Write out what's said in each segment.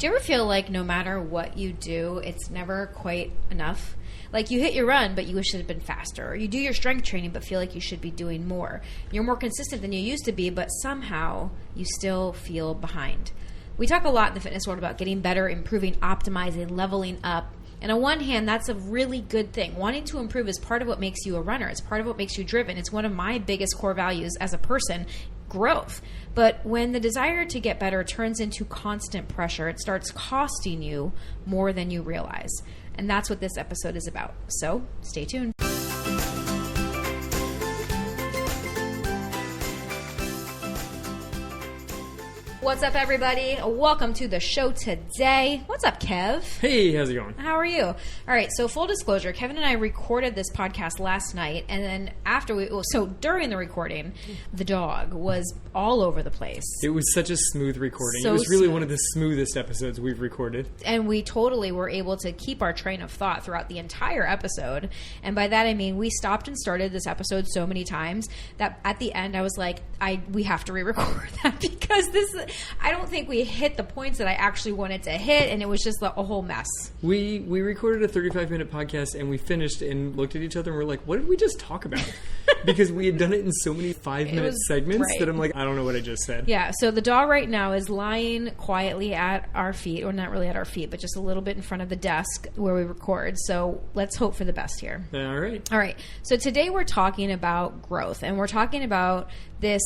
Do you ever feel like no matter what you do, it's never quite enough? Like you hit your run, but you wish it had been faster. Or you do your strength training, but feel like you should be doing more. You're more consistent than you used to be, but somehow you still feel behind. We talk a lot in the fitness world about getting better, improving, optimizing, leveling up. And on one hand, that's a really good thing. Wanting to improve is part of what makes you a runner. It's part of what makes you driven. It's one of my biggest core values as a person, growth. But when the desire to get better turns into constant pressure, it starts costing you more than you realize. And that's what this episode is about. So stay tuned. What's up, everybody? Welcome to the show today. What's up, Kev? Hey, how's it going? How are you? All right, so full disclosure, Kevin and I recorded this podcast last night, and then during the recording, the dog was all over the place. It was such a smooth recording. So it was really smooth. one of the smoothest episodes we've recorded. And we totally were able to keep our train of thought throughout the entire episode. And by that, I mean, we stopped and started this episode so many times that at the end, I was like, we have to re-record that because I don't think we hit the points that I actually wanted to hit, and it was just a whole mess. We recorded a 35-minute podcast, and we finished and looked at each other, and we're like, what did we just talk about? Because we had done it in so many 5-minute segments that I'm like, I don't know what I just said. Yeah, so the dog right now is lying quietly at our feet, or not really at our feet, but just a little bit in front of the desk where we record. So let's hope for the best here. All right. So today we're talking about growth, and we're talking about this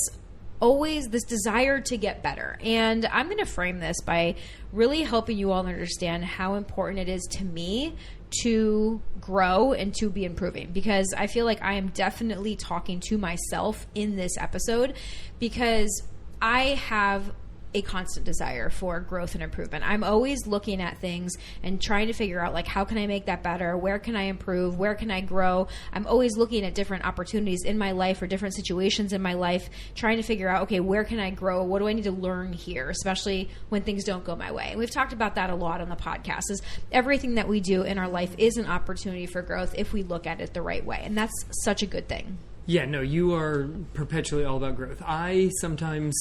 desire to get better. And I'm going to frame this by really helping you all understand how important it is to me to grow and to be improving, because I feel like I am definitely talking to myself in this episode because I have a constant desire for growth and improvement. I'm always looking at things and trying to figure out, like, how can I make that better? Where can I improve? Where can I grow? I'm always looking at different opportunities in my life or different situations in my life, trying to figure out, okay, where can I grow? What do I need to learn here? Especially when things don't go my way. And we've talked about that a lot on the podcast, is everything that we do in our life is an opportunity for growth if we look at it the right way. And that's such a good thing. Yeah, no, you are perpetually all about growth. I sometimes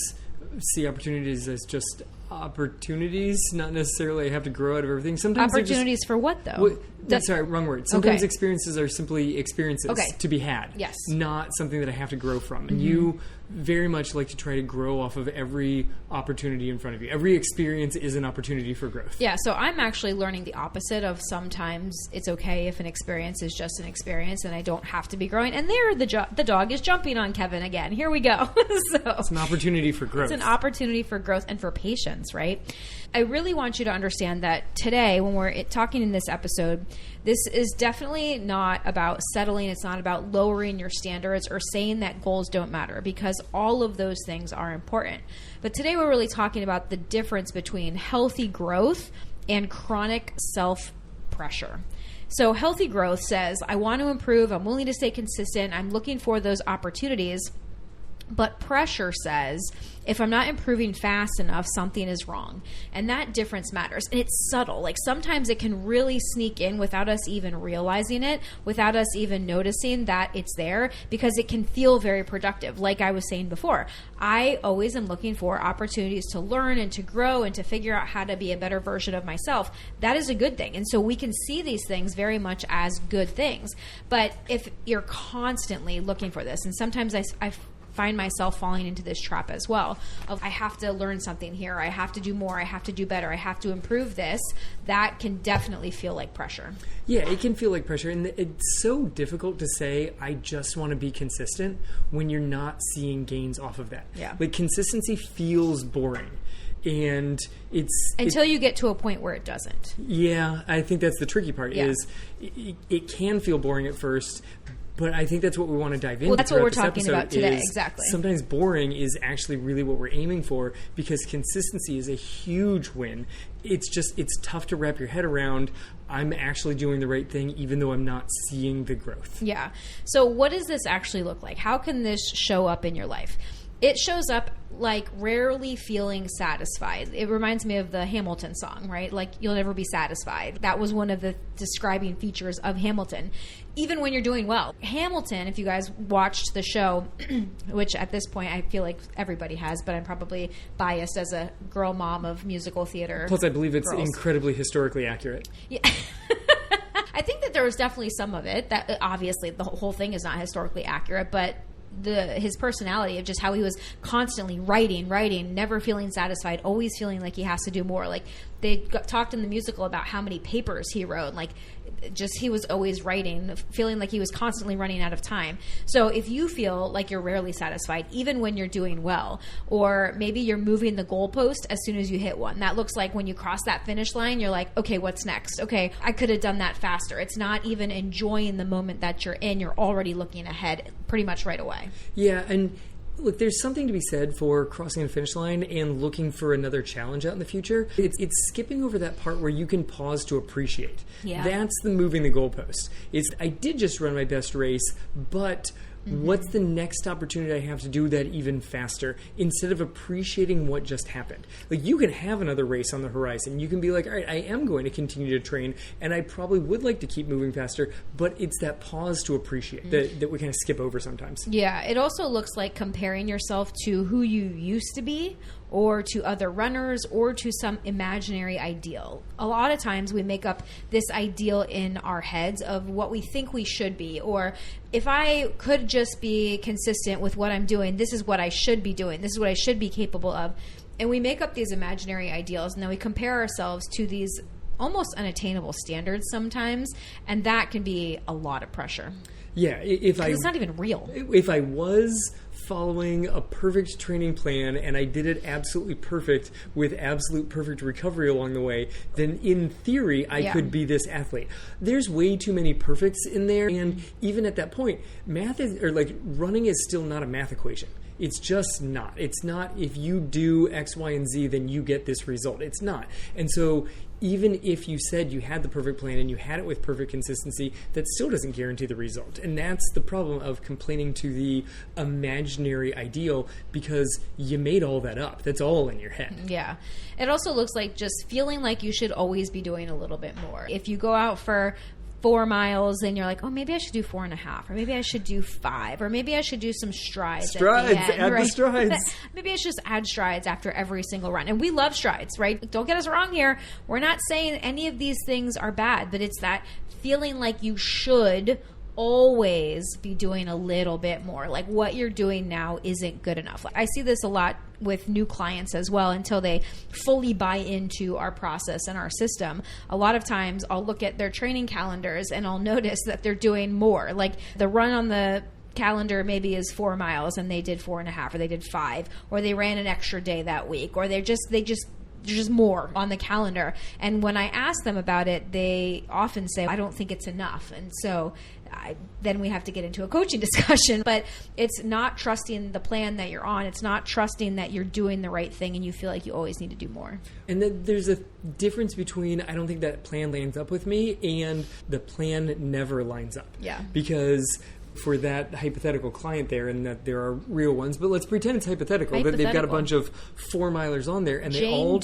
see opportunities as just opportunities, not necessarily have to grow out of everything. Sometimes opportunities for what, though? Sorry, wrong word. Sometimes experiences are simply experiences to be had. Yes. Not something that I have to grow from. And you very much like to try to grow off of every opportunity in front of you. Every experience is an opportunity for growth. Yeah, so I'm actually learning the opposite of sometimes it's okay if an experience is just an experience and I don't have to be growing. And there the dog is jumping on Kevin again. Here we go. So it's an opportunity for growth. It's an opportunity for growth and for patience, right? I really want you to understand that today, when we're talking in this episode, this is definitely not about settling. It's not about lowering your standards or saying that goals don't matter, because all of those things are important. But today we're really talking about the difference between healthy growth and chronic self-pressure. So healthy growth says, I want to improve. I'm willing to stay consistent. I'm looking for those opportunities. But pressure says, if I'm not improving fast enough, something is wrong. And that difference matters. And it's subtle. Like sometimes it can really sneak in without us even realizing it, without us even noticing that it's there, because it can feel very productive. Like I was saying before, I always am looking for opportunities to learn and to grow and to figure out how to be a better version of myself. That is a good thing. And so we can see these things very much as good things. But if you're constantly looking for this, and sometimes I find myself falling into this trap as well of, I have to learn something here, I have to do more, I have to do better, I have to improve this, that can definitely feel like pressure. Yeah, it can feel like pressure, and it's so difficult to say, I just want to be consistent when you're not seeing gains off of that. Yeah. Like consistency feels boring. And until you get to a point where it doesn't. Yeah, I think that's the tricky part. Is it can feel boring at first, but I think that's what we want to dive into. Well, that's what we're talking about today, exactly. Sometimes boring is actually really what we're aiming for, because consistency is a huge win. It's tough to wrap your head around. I'm actually doing the right thing even though I'm not seeing the growth. Yeah. So what does this actually look like? How can this show up in your life? It shows up like rarely feeling satisfied. It reminds me of the Hamilton song, right? Like, you'll never be satisfied. That was one of the describing features of Hamilton, even when you're doing well. Hamilton, if you guys watched the show, which at this point I feel like everybody has, but I'm probably biased as a girl mom of musical theater. Plus, I believe it's girls. Incredibly historically accurate. Yeah. I think that there was definitely some of it. That obviously the whole thing is not historically accurate, but his personality of just how he was constantly writing, never feeling satisfied, always feeling like he has to do more. Like, they talked in the musical about how many papers he wrote. Like, just he was always writing, feeling like he was constantly running out of time. So if you feel like you're rarely satisfied, even when you're doing well, or maybe you're moving the goalpost as soon as you hit one, that looks like when you cross that finish line, you're like, okay, what's next? Okay, I could have done that faster. It's not even enjoying the moment that you're in. You're already looking ahead pretty much right away. Yeah, and look, there's something to be said for crossing the finish line and looking for another challenge out in the future. It's skipping over that part where you can pause to appreciate. Yeah. That's the moving the goalpost. I did just run my best race, but what's the next opportunity I have to do that even faster, instead of appreciating what just happened? Like, you can have another race on the horizon. You can be like, all right, I am going to continue to train, and I probably would like to keep moving faster, but it's that pause to appreciate that we kind of skip over sometimes. Yeah, it also looks like comparing yourself to who you used to be, or to other runners, or to some imaginary ideal. A lot of times we make up this ideal in our heads of what we think we should be, or if I could just be consistent with what I'm doing, this is what I should be doing, this is what I should be capable of. And we make up these imaginary ideals, and then we compare ourselves to these almost unattainable standards sometimes, and that can be a lot of pressure. Yeah, it's not even real. If I was following a perfect training plan and I did it absolutely perfect with absolute perfect recovery along the way, then in theory I could be this athlete. There's way too many perfects in there, and even at that point, running is still not a math equation. It's just not. It's not if you do X, Y, and Z, then you get this result. It's not. And so even if you said you had the perfect plan and you had it with perfect consistency, that still doesn't guarantee the result. And that's the problem of complaining to the imaginary ideal, because you made all that up. That's all in your head. Yeah. It also looks like just feeling like you should always be doing a little bit more. If you go out for 4 miles and you're like, oh, maybe I should do 4.5, or maybe I should do 5, or maybe I should do some strides. Add the strides. Maybe I should just add strides after every single run. And we love strides, right? Don't get us wrong here. We're not saying any of these things are bad, but it's that feeling like you should always be doing a little bit more. Like, what you're doing now isn't good enough. I see this a lot with new clients as well, until they fully buy into our process and our system. A lot of times I'll look at their training calendars and I'll notice that they're doing more. Like, the run on the calendar maybe is 4 miles and they did 4.5, or they did 5, or they ran an extra day that week, or there's just more on the calendar. And when I ask them about it, they often say, I don't think it's enough. And so then we have to get into a coaching discussion. But it's not trusting the plan that you're on. It's not trusting that you're doing the right thing and you feel like you always need to do more. And then there's a difference between, I don't think that plan lands up with me, and the plan never lines up. Yeah. Because for that hypothetical client there, and that there are real ones, but let's pretend it's hypothetical. That they've got a bunch of 4-milers on there, and they all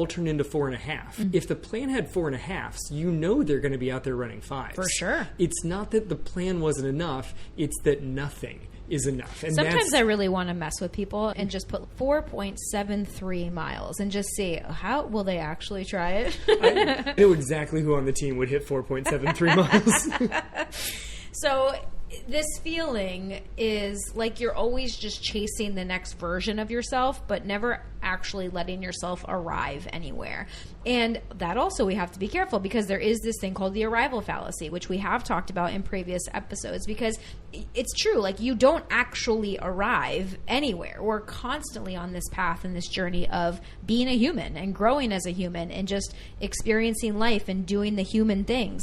turn into 4.5. Mm-hmm. If the plan had 4.5s, you know they're going to be out there running 5s. For sure. It's not that the plan wasn't enough, it's that nothing is enough. And sometimes I really want to mess with people and just put 4.73 miles and just see how will they actually try it. I know exactly who on the team would hit 4.73 miles. So this feeling is like you're always just chasing the next version of yourself, but never actually letting yourself arrive anywhere. And that also we have to be careful, because there is this thing called the arrival fallacy, which we have talked about in previous episodes, because it's true. Like, you don't actually arrive anywhere. We're constantly on this path and this journey of being a human and growing as a human and just experiencing life and doing the human things.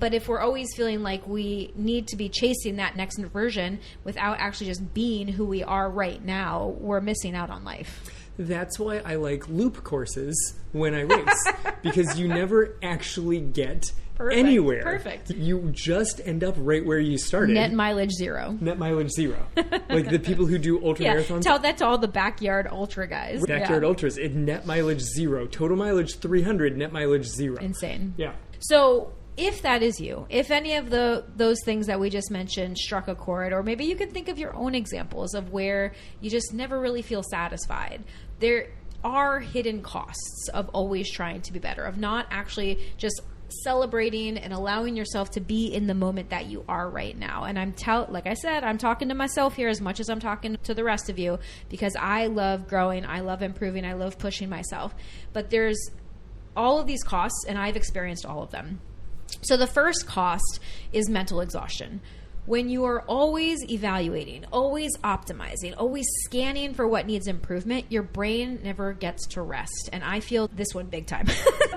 But if we're always feeling like we need to be chasing that next version without actually just being who we are right now, we're missing out on life. That's why I like loop courses when I race, because you never actually get Perfect. Anywhere. Perfect. You just end up right where you started. Net mileage zero. Net mileage zero. Like the people who do ultra marathons. Tell that to all the backyard ultra guys. Backyard ultras. Net mileage zero. Total mileage 300. Net mileage zero. Insane. Yeah. So if that is you, if any of those things that we just mentioned struck a chord, or maybe you could think of your own examples of where you just never really feel satisfied, there are hidden costs of always trying to be better, of not actually just celebrating and allowing yourself to be in the moment that you are right now. And like I said, I'm talking to myself here as much as I'm talking to the rest of you, because I love growing, I love improving, I love pushing myself. But there's all of these costs, and I've experienced all of them. So the first cost is mental exhaustion. When you are always evaluating, always optimizing, always scanning for what needs improvement, your brain never gets to rest. And I feel this one big time.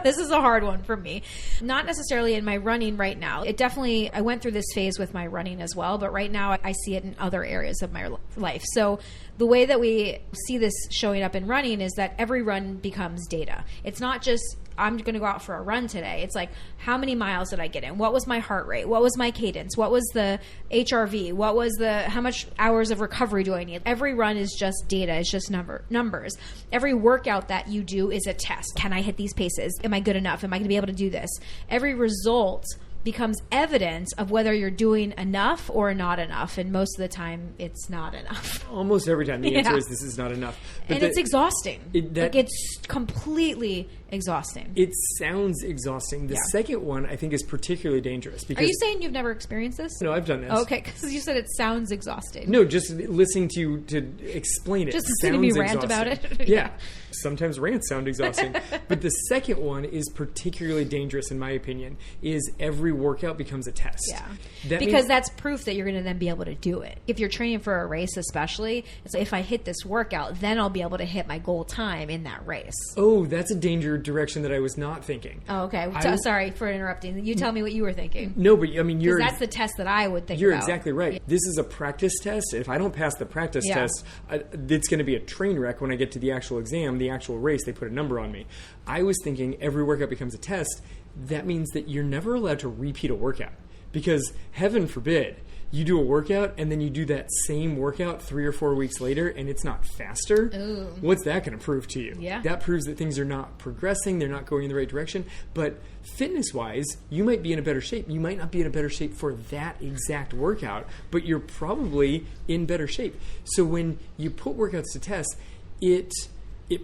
This is a hard one for me. Not necessarily in my running right now. I went through this phase with my running as well, but right now I see it in other areas of my life. So the way that we see this showing up in running is that every run becomes data. It's not just, I'm going to go out for a run today. It's like, how many miles did I get in? What was my heart rate? What was my cadence? What was the HRV? How much hours of recovery do I need? Every run is just data. It's just numbers. Every workout that you do is a test. Can I hit these paces? Am I good enough? Am I going to be able to do this? Every result becomes evidence of whether you're doing enough or not enough. And most of the time, it's not enough. Almost every time the answer is this is not enough. But it's exhausting. It's completely exhausting. It sounds exhausting. The second one, I think, is particularly dangerous. Because, are you saying you've never experienced this? No, I've done this. Okay, because you said it sounds exhausting. No, just listening to you to explain it. Just listening to me rant about it. Yeah. Sometimes rants sound exhausting. But the second one is particularly dangerous, in my opinion, is every workout becomes a test. Yeah. Because that's proof that you're going to then be able to do it. If you're training for a race especially, it's like, if I hit this workout, then I'll be able to hit my goal time in that race. Oh, that's a danger direction that I was not thinking. Oh, okay. Sorry for interrupting. You tell me what you were thinking. No, but I mean, that's the test that I would think You're about. exactly right. Yeah. This is a practice test. If I don't pass the practice test, it's going to be a train wreck when I get to the actual exam, the actual race. They put a number on me. I was thinking every workout becomes a test. That means that you're never allowed to repeat a workout, because heaven forbid you do a workout and then you do that same workout 3 or 4 weeks later and it's not faster. Ooh. What's that going to prove to you? Yeah. That proves that things are not progressing, they're not going in the right direction. But fitness-wise, you might be in a better shape. You might not be in a better shape for that exact workout, but you're probably in better shape. So when you put workouts to test, it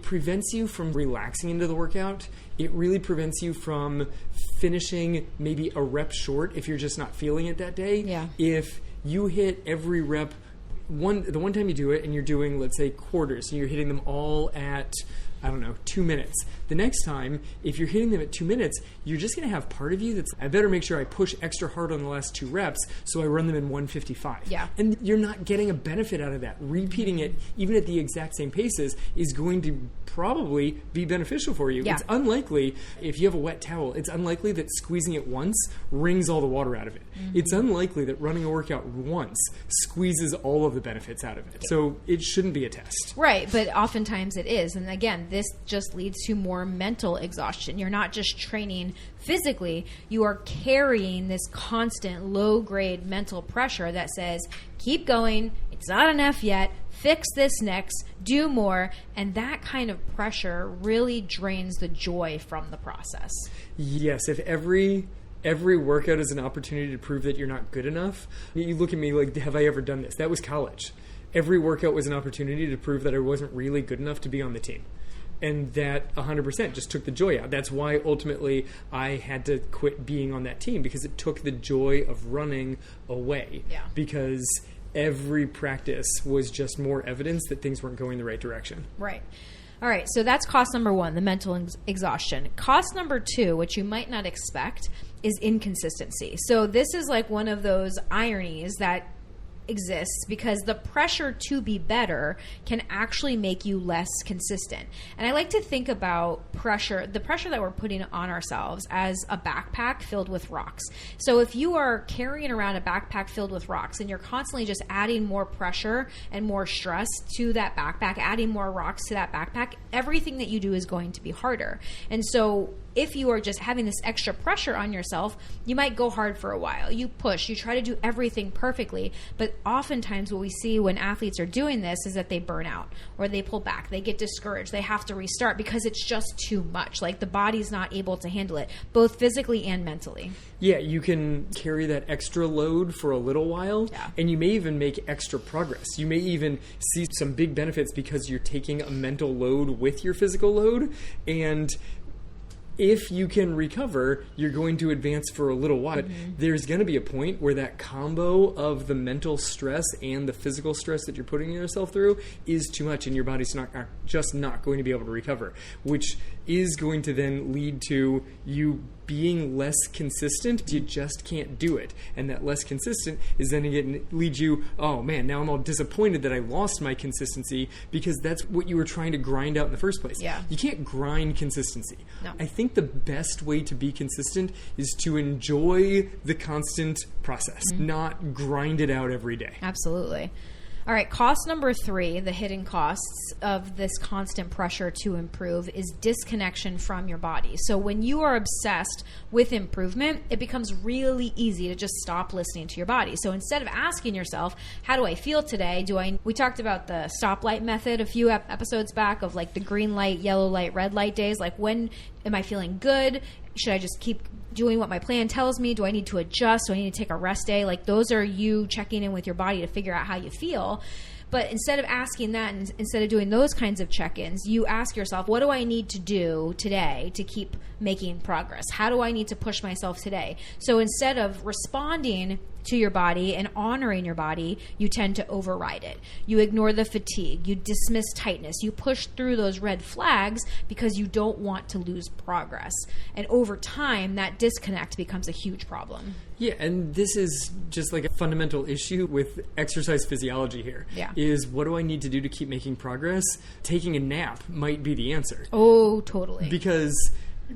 prevents you from relaxing into the workout. It really prevents you from finishing maybe a rep short if you're just not feeling it that day. Yeah. If you hit every rep, the one time you do it and you're doing, let's say, quarters, and you're hitting them all at, 2 minutes. The next time, if you're hitting them at 2 minutes, you're just going to have part of you that's, I better make sure I push extra hard on the last 2 reps so I run them in 1:55. Yeah. And you're not getting a benefit out of that. Repeating it, even at the exact same paces, is going to probably be beneficial for you. Yeah. It's unlikely, if you have a wet towel, it's unlikely that squeezing it once wrings all the water out of it. Mm-hmm. It's unlikely that running a workout once squeezes all of the benefits out of it. So it shouldn't be a test. Right, but oftentimes it is. And again, this just leads to more mental exhaustion. You're not just training physically, you are carrying this constant low-grade mental pressure that says, keep going, it's not enough yet, fix this next, do more, and that kind of pressure really drains the joy from the process. Yes, if every workout is an opportunity to prove that you're not good enough, you look at me like, have I ever done this? That was college. Every workout was an opportunity to prove that I wasn't really good enough to be on the team. And that 100% just took the joy out. That's why ultimately I had to quit being on that team, because it took the joy of running away. Yeah. Because every practice was just more evidence that things weren't going the right direction. Right. All right, so that's cost number 1, the mental exhaustion. Cost number 2, which you might not expect, is inconsistency. So this is like one of those ironies that exists because the pressure to be better can actually make you less consistent. And I like to think about pressure, the pressure that we're putting on ourselves, as a backpack filled with rocks. So if you are carrying around a backpack filled with rocks and you're constantly just adding more pressure and more stress to that backpack, adding more rocks to that backpack, everything that you do is going to be harder. And so if you are just having this extra pressure on yourself, you might go hard for a while. You push, you try to do everything perfectly, but oftentimes what we see when athletes are doing this is that they burn out or they pull back, they get discouraged, they have to restart because it's just too much. Like the body's not able to handle it, both physically and mentally. Yeah, you can carry that extra load for a little while, and you may even make extra progress. You may even see some big benefits because you're taking a mental load with your physical load, and if you can recover, you're going to advance for a little while. But there's going to be a point where that combo of the mental stress and the physical stress that you're putting yourself through is too much, and your body's just not going to be able to recover, which is going to then lead to you being less consistent. You just can't do it. And that less consistent is then again leads you, oh man, now I'm all disappointed that I lost my consistency, because that's what you were trying to grind out in the first place. Yeah. You can't grind consistency. No. I think the best way to be consistent is to enjoy the constant process, not grind it out every day. Absolutely. All right, cost number 3, the hidden costs of this constant pressure to improve, is disconnection from your body. So when you are obsessed with improvement, it becomes really easy to just stop listening to your body. So instead of asking yourself, how do I feel today? We talked about the stoplight method a few episodes back of like the green light, yellow light, red light days. Like, when am I feeling good? Should I just keep doing what my plan tells me? Do I need to adjust? Do I need to take a rest day? Like, those are you checking in with your body to figure out how you feel. But instead of asking that, and instead of doing those kinds of check-ins, you ask yourself, what do I need to do today to keep making progress? How do I need to push myself today? So instead of responding to your body and honoring your body, you tend to override it. You ignore the fatigue. You dismiss tightness. You push through those red flags because you don't want to lose progress. And over time, that disconnect becomes a huge problem. Yeah, and this is just like a fundamental issue with exercise physiology here. Yeah. Is what do I need to do to keep making progress? Taking a nap might be the answer. Oh, totally. Because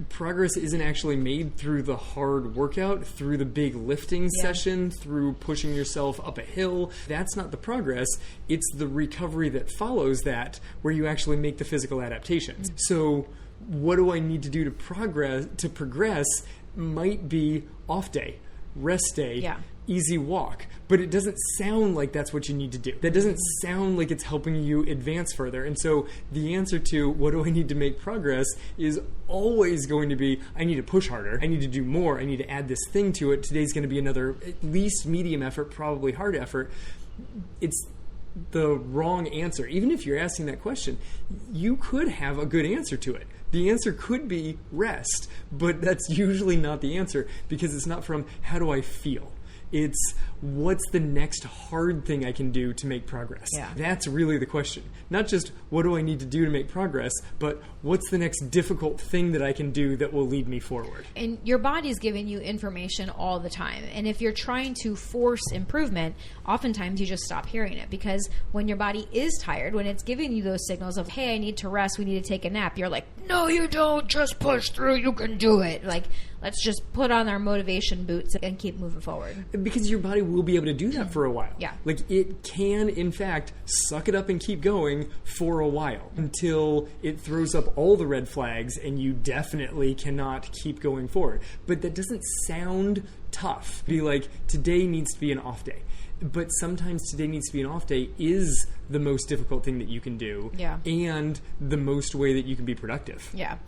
progress isn't actually made through the hard workout, through the big lifting session, through pushing yourself up a hill. That's not the progress. It's the recovery that follows that, where you actually make the physical adaptations. So what do I need to do to progress might be off day, rest day, easy walk. But it doesn't sound like that's what you need to do. That doesn't sound like it's helping you advance further. And so the answer to what do I need to make progress is always going to be, I need to push harder. I need to do more. I need to add this thing to it. Today's going to be another at least medium effort, probably hard effort. It's the wrong answer. Even if you're asking that question, you could have a good answer to it. The answer could be rest, but that's usually not the answer, because it's not from how do I feel. It's what's the next hard thing I can do to make progress. Yeah. That's really the question. Not just what do I need to do to make progress, but what's the next difficult thing that I can do that will lead me forward. And your body's giving you information all the time. And if you're trying to force improvement, oftentimes you just stop hearing it, because when your body is tired, when it's giving you those signals of, hey, I need to rest, we need to take a nap, you're like, no, you don't, just push through, you can do it. Like, let's just put on our motivation boots and keep moving forward. Because your body will be able to do that for a while. Yeah. Like, it can, in fact, suck it up and keep going for a while until it throws up all the red flags and you definitely cannot keep going forward. But that doesn't sound tough. Be like, today needs to be an off day. But sometimes today needs to be an off day is the most difficult thing that you can do. Yeah. And the most way that you can be productive. Yeah.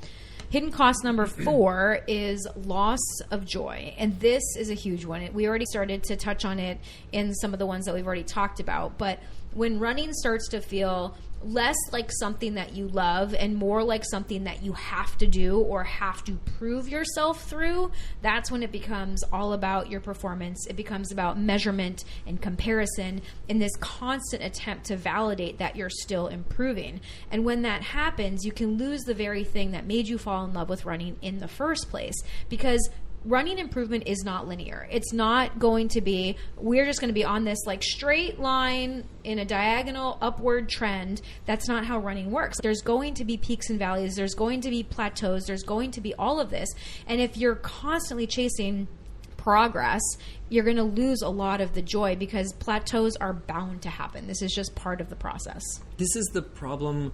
Hidden cost number 4 is loss of joy. And this is a huge one. We already started to touch on it in some of the ones that we've already talked about. But when running starts to feel less like something that you love and more like something that you have to do or have to prove yourself through, that's when it becomes all about your performance. It becomes about measurement and comparison in this constant attempt to validate that you're still improving. And when that happens, you can lose the very thing that made you fall in love with running in the first place, because running improvement is not linear. It's not going to be, we're just going to be on this like straight line in a diagonal upward trend. That's not how running works. There's going to be peaks and valleys. There's going to be plateaus. There's going to be all of this. And if you're constantly chasing progress, you're going to lose a lot of the joy because plateaus are bound to happen. This is just part of the process. This is the problem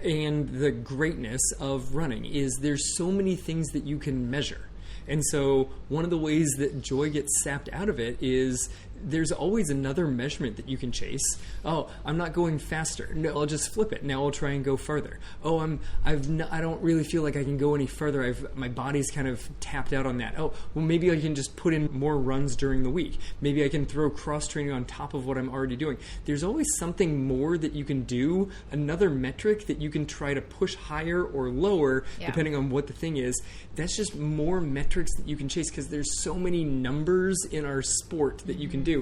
and the greatness of running is there's so many things that you can measure. And so one of the ways that joy gets sapped out of it is there's always another measurement that you can chase. Oh, I'm not going faster. No, I'll just flip it. Now I'll try and go further. Oh, I don't really feel like I can go any further. My body's kind of tapped out on that. Oh, well, maybe I can just put in more runs during the week. Maybe I can throw cross training on top of what I'm already doing. There's always something more that you can do, another metric that you can try to push higher or lower, depending on what the thing is. That's just more metrics that you can chase because there's so many numbers in our sport that you can do.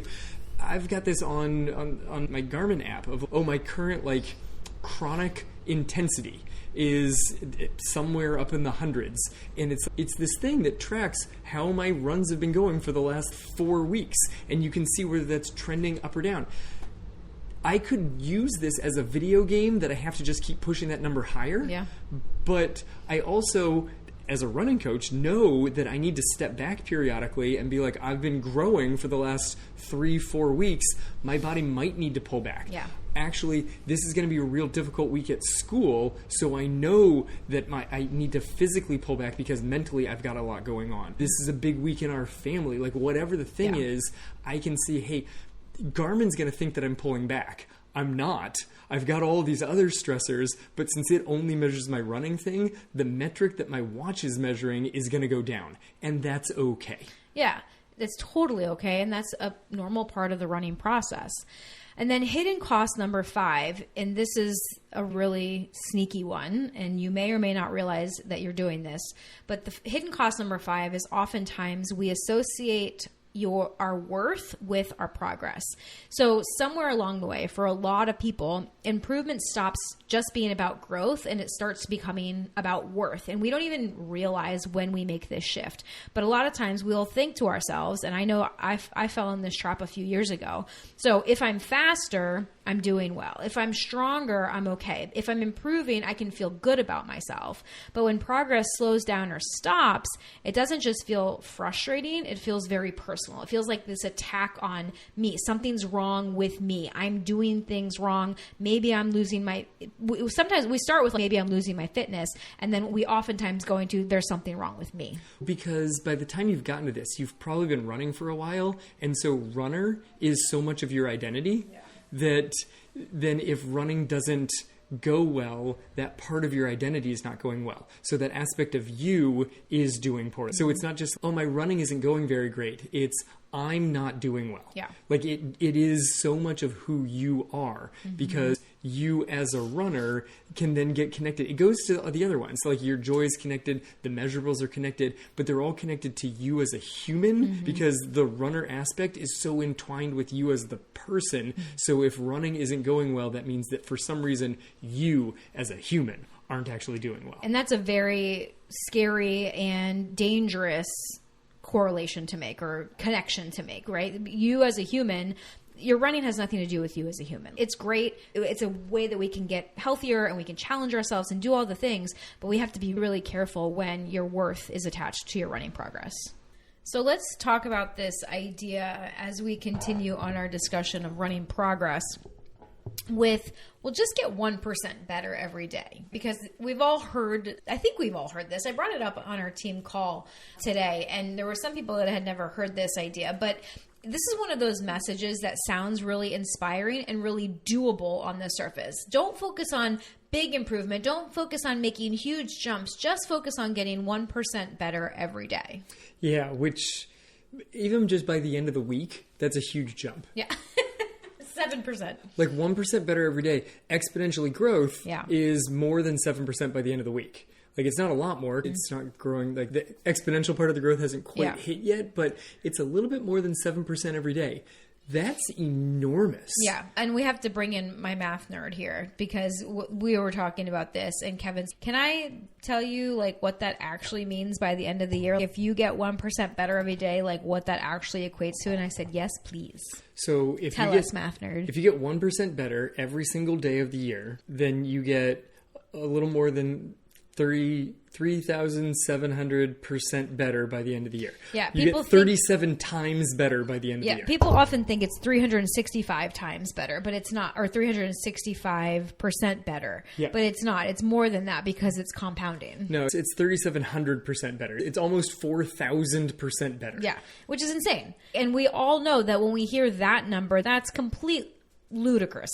I've got this on my Garmin app of, my current like chronic intensity is somewhere up in the hundreds. And it's this thing that tracks how my runs have been going for the last 4 weeks. And you can see whether that's trending up or down. I could use this as a video game that I have to just keep pushing that number higher. Yeah. But I also, as a running coach, know that I need to step back periodically and be like, I've been growing for the last 3-4 weeks. My body might need to pull back. Yeah. Actually, this is going to be a real difficult week at school, so I know that I need to physically pull back because mentally I've got a lot going on. This is a big week in our family. Like, whatever the thing is, I can see, hey, Garmin's going to think that I'm pulling back. I'm not. I've got all these other stressors, but since it only measures my running thing, the metric that my watch is measuring is going to go down, and that's okay. Yeah, that's totally okay, and that's a normal part of the running process. And then hidden cost number 5, and this is a really sneaky one, and you may or may not realize that you're doing this, but the hidden cost number 5 is oftentimes we associate our worth with our progress. So somewhere along the way, for a lot of people, improvement stops just being about growth and it starts becoming about worth. And we don't even realize when we make this shift. But a lot of times we'll think to ourselves, and I know I fell in this trap a few years ago. So if I'm faster, I'm doing well. If I'm stronger, I'm okay. If I'm improving, I can feel good about myself. But when progress slows down or stops, it doesn't just feel frustrating. It feels very personal. It feels like this attack on me. Something's wrong with me. I'm doing things wrong. Maybe I'm losing sometimes we start with maybe I'm losing my fitness, and then we oftentimes go into there's something wrong with me. Because by the time you've gotten to this, you've probably been running for a while, and so runner is so much of your identity that then if running doesn't go well, that part of your identity is not going well. So that aspect of you is doing poorly. So it's not just, my running isn't going very great. It's, I'm not doing well. Yeah. Like it is so much of who you are because you as a runner can then get connected. It goes to the other ones. So like your joy is connected, the measurables are connected, but they're all connected to you as a human because the runner aspect is so entwined with you as the person. So if running isn't going well, that means that for some reason you as a human aren't actually doing well. And that's a very scary and dangerous correlation to make or connection to make, right? You as a human, your running has nothing to do with you as a human. It's great. It's a way that we can get healthier and we can challenge ourselves and do all the things, but we have to be really careful when your worth is attached to your running progress. So let's talk about this idea as we continue on our discussion of running progress with, we'll just get 1% better every day, because we've all heard, I think we've all heard this. I brought it up on our team call today, and there were some people that had never heard this idea, but this is one of those messages that sounds really inspiring and really doable on the surface. Don't focus on big improvement. Don't focus on making huge jumps. Just focus on getting 1% better every day. Yeah, which even just by the end of the week, that's a huge jump. Yeah. 7%. Like 1% better every day. Exponentially growth is more than 7% by the end of the week. Like it's not a lot more. It's not growing. Like the exponential part of the growth hasn't quite hit yet, but it's a little bit more than 7% every day. That's enormous. Yeah. And we have to bring in my math nerd here because we were talking about this and Kevin's, can I tell you like what that actually means by the end of the year? If you get 1% better every day, like what that actually equates to? And I said, yes, please. So tell us, math nerd. If you get 1% better every single day of the year, then you get a little more than 3,700% better by the end of the year. Yeah, you get 37 times better by the end of the year. People often think it's 365 times better, but it's not, or 365% better. Yeah. But it's not. It's more than that because it's compounding. No, it's 3,700% better. It's almost 4,000% better. Yeah, which is insane. And we all know that when we hear that number, that's completely ludicrous.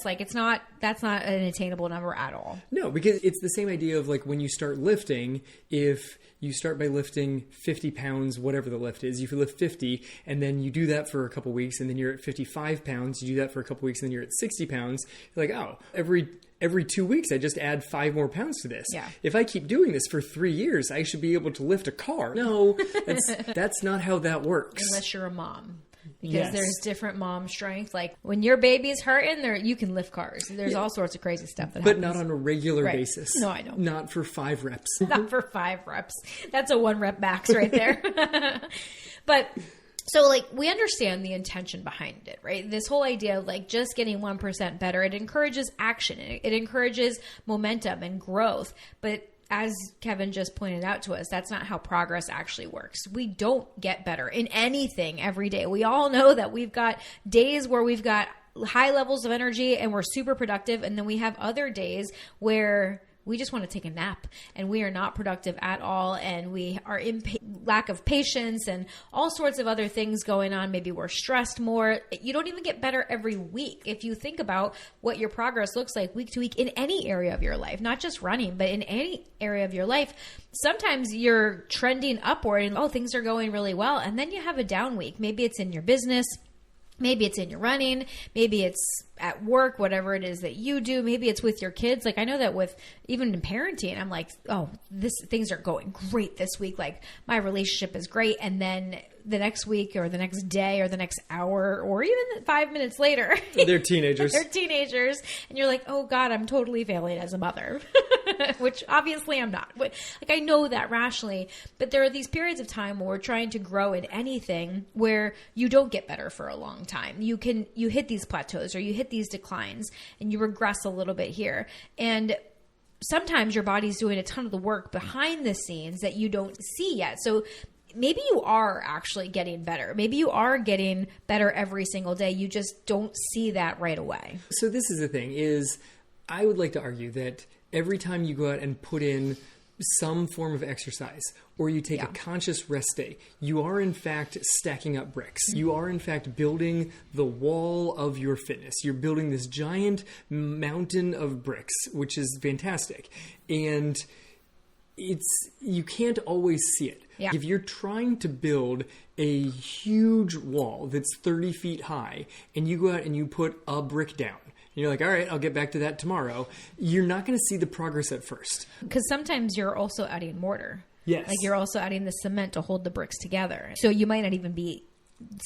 Like that's not an attainable number at all. No, because it's the same idea of like when you start lifting, if you start by lifting 50 pounds, whatever the lift is, you lift 50 and then you do that for a couple weeks and then you're at 55 pounds, you do that for a couple weeks and then you're at 60 pounds. You're like, oh, every 2 weeks, I just add 5 more pounds to this. Yeah. If I keep doing this for 3 years, I should be able to lift a car. No, that's not how that works. Unless you're a mom. Because there's different mom strength. Like when your baby's hurting, you can lift cars. There's all sorts of crazy stuff that happens. But not on a regular basis. No, I know. Not for 5 reps. Not for 5 reps. That's a 1 rep max right there. But so like we understand the intention behind it, right? This whole idea of like just getting 1% better, it encourages action. It encourages momentum and growth. But as Kevin just pointed out to us, that's not how progress actually works. We don't get better in anything every day. We all know that we've got days where we've got high levels of energy and we're super productive. And then we have other days where we just want to take a nap and we are not productive at all. And we are in lack of patience and all sorts of other things going on. Maybe we're stressed more. You don't even get better every week. If you think about what your progress looks like week to week in any area of your life, not just running, but in any area of your life, sometimes you're trending upward and things are going really well. And then you have a down week. Maybe it's in your business. Maybe it's in your running. Maybe it's at work, whatever it is that you do. Maybe it's with your kids. Like I know that with even in parenting, I'm like, things are going great this week. Like my relationship is great. And then the next week or the next day or the next hour or even 5 minutes later, they're teenagers. And you're like, oh God, I'm totally failing as a mother, which obviously I'm not. Like I know that rationally, but there are these periods of time where we're trying to grow in anything where you don't get better for a long time. You hit these plateaus or you hit these declines and you regress a little bit here. And sometimes your body's doing a ton of the work behind the scenes that you don't see yet. So maybe you are actually getting better. Maybe you are getting better every single day. You just don't see that right away. So this is the thing is I would like to argue that every time you go out and put in some form of exercise or you take a conscious rest day, you are in fact stacking up bricks. You are in fact building the wall of your fitness. You're building this giant mountain of bricks, which is fantastic. And you can't always see it. Yeah. If you're trying to build a huge wall that's 30 feet high and you go out and you put a brick down, and you're like, all right, I'll get back to that tomorrow, you're not going to see the progress at first. Because sometimes you're also adding mortar. Yes. Like you're also adding the cement to hold the bricks together. So you might not even be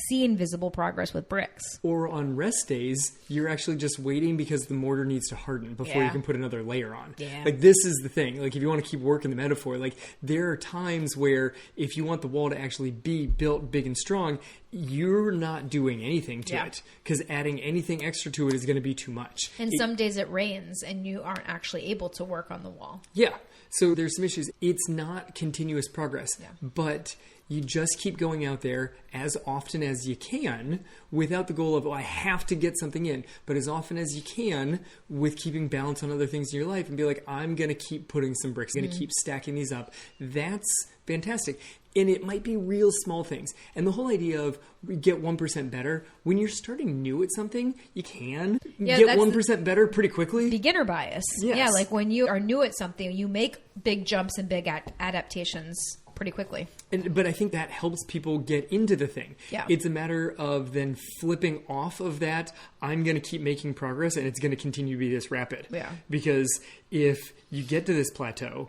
seeing visible progress with bricks. Or on rest days, you're actually just waiting because the mortar needs to harden before you can put another layer on. Yeah. Like this is the thing. Like if you want to keep working the metaphor, like there are times where if you want the wall to actually be built big and strong, you're not doing anything to it because adding anything extra to it is going to be too much. And some days it rains and you aren't actually able to work on the wall. Yeah. So there's some issues. It's not continuous progress, but you just keep going out there as often as you can without the goal of, I have to get something in, but as often as you can with keeping balance on other things in your life and be like, I'm going to keep putting some bricks, I'm going to keep stacking these up. That's fantastic. And it might be real small things. And the whole idea of we get 1% better, when you're starting new at something, you can get 1% better pretty quickly. Beginner bias. Yes. Yeah, like when you are new at something, you make big jumps and big adaptations pretty quickly. But I think that helps people get into the thing. Yeah. It's a matter of then flipping off of that, I'm going to keep making progress and it's going to continue to be this rapid. Yeah. Because if you get to this plateau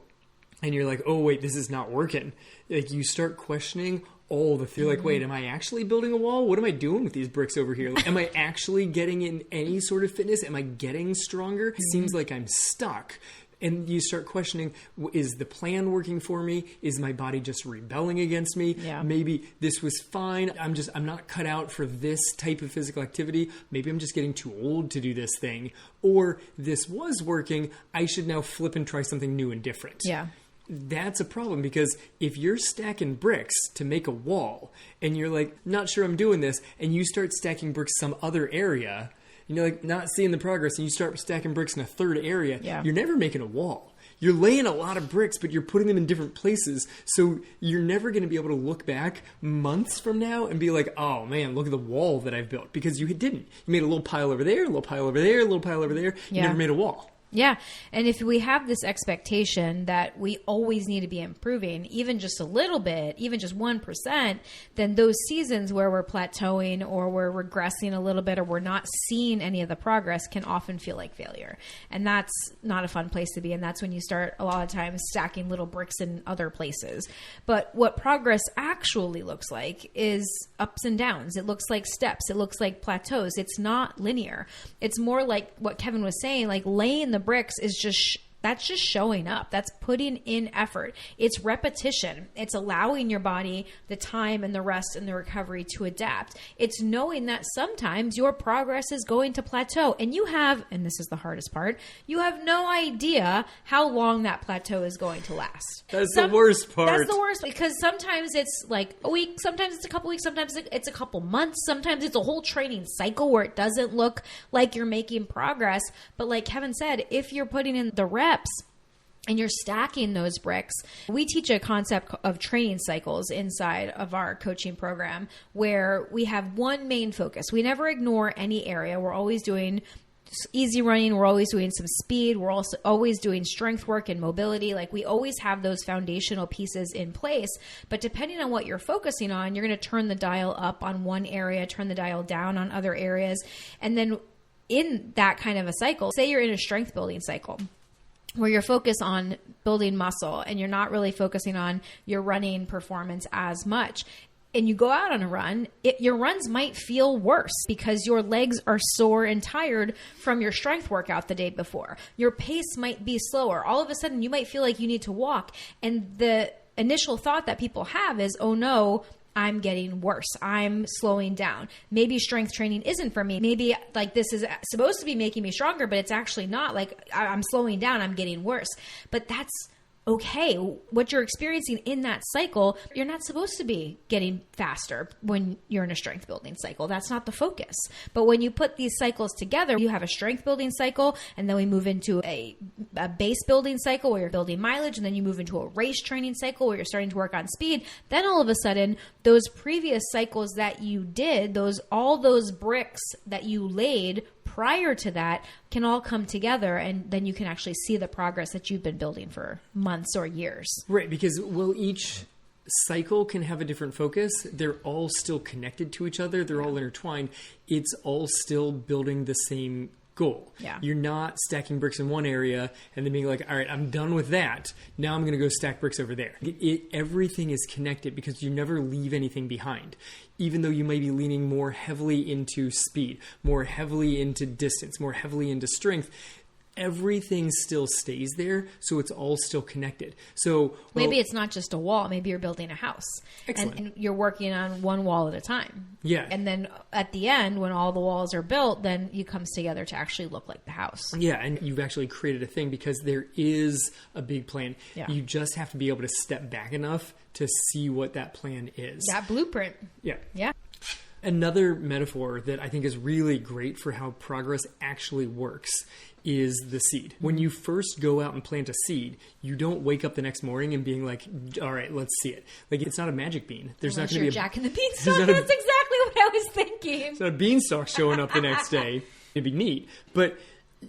and you're like, oh, wait, this is not working. Like, you start questioning all the you're like, wait, am I actually building a wall? What am I doing with these bricks over here? Like, am I actually getting in any sort of fitness? Am I getting stronger? It seems like I'm stuck. And you start questioning, is the plan working for me? Is my body just rebelling against me? Yeah. Maybe this was fine. I'm not cut out for this type of physical activity. Maybe I'm just getting too old to do this thing. Or this was working. I should now flip and try something new and different. Yeah. That's a problem, because if you're stacking bricks to make a wall and you're like, not sure I'm doing this, and you start stacking bricks some other area, and you're like not seeing the progress, and you start stacking bricks in a third area, you're never making a wall. You're laying a lot of bricks, but you're putting them in different places. So you're never going to be able to look back months from now and be like, oh man, look at the wall that I've built, because you didn't. You made a little pile over there, a little pile over there, a little pile over there. You never made a wall. Yeah. And if we have this expectation that we always need to be improving, even just a little bit, even just 1%, then those seasons where we're plateauing or we're regressing a little bit or we're not seeing any of the progress can often feel like failure. And that's not a fun place to be. And that's when you start a lot of times stacking little bricks in other places. But what progress actually looks like is ups and downs. It looks like steps. It looks like plateaus. It's not linear. It's more like what Kevin was saying, like laying the bricks is just that's just showing up. That's putting in effort. It's repetition. It's allowing your body the time and the rest and the recovery to adapt. It's knowing that sometimes your progress is going to plateau, and you have, and this is the hardest part, you have no idea how long that plateau is going to last. That's the worst part. That's the worst, because sometimes it's like a week, sometimes it's a couple weeks, sometimes it's a couple months, sometimes it's a whole training cycle where it doesn't look like you're making progress. But like Kevin said, if you're putting in the reps and you're stacking those bricks, we teach a concept of training cycles inside of our coaching program where we have one main focus. We never ignore any area. We're always doing easy running. We're always doing some speed. We're also always doing strength work and mobility. Like, we always have those foundational pieces in place. But depending on what you're focusing on, you're going to turn the dial up on one area, turn the dial down on other areas. And then in that kind of a cycle, say you're in a strength building cycle, where you're focused on building muscle and you're not really focusing on your running performance as much, and you go out on a run, your runs might feel worse because your legs are sore and tired from your strength workout the day before. Your pace might be slower. All of a sudden, you might feel like you need to walk. And the initial thought that people have is, oh no, I'm getting worse. I'm slowing down. Maybe strength training isn't for me. Maybe like this is supposed to be making me stronger, but it's actually not. Like, I'm slowing down. I'm getting worse. But that's okay. What you're experiencing in that cycle, you're not supposed to be getting faster when you're in a strength building cycle. That's not the focus. But when you put these cycles together, you have a strength building cycle, and then we move into a base building cycle where you're building mileage, and then you move into a race training cycle where you're starting to work on speed. Then all of a sudden, those previous cycles that you did, all those bricks that you laid prior to that can all come together, and then you can actually see the progress that you've been building for months or years. Right, because each cycle can have a different focus. They're all still connected to each other. They're all intertwined. It's all still building the same goal. Yeah. You're not stacking bricks in one area and then being like, all right, I'm done with that. Now I'm going to go stack bricks over there. Everything is connected because you never leave anything behind. Even though you may be leaning more heavily into speed, more heavily into distance, more heavily into strength, everything still stays there, so it's all still connected. So maybe it's not just a wall. Maybe you're building a house. Excellent. And you're working on one wall at a time. Yeah. And then at the end, when all the walls are built, then it comes together to actually look like the house. Yeah, and you've actually created a thing because there is a big plan. Yeah. You just have to be able to step back enough to see what that plan is. That blueprint. Yeah. Yeah. Another metaphor that I think is really great for how progress actually works is the seed. When you first go out and plant a seed, you don't wake up the next morning and being like, all right, let's see it. Like, it's not a magic bean. There's Unless not going to be Jack and the Beanstalk. That's exactly what I was thinking. It's not a beanstalk showing up the next day. It'd be neat. But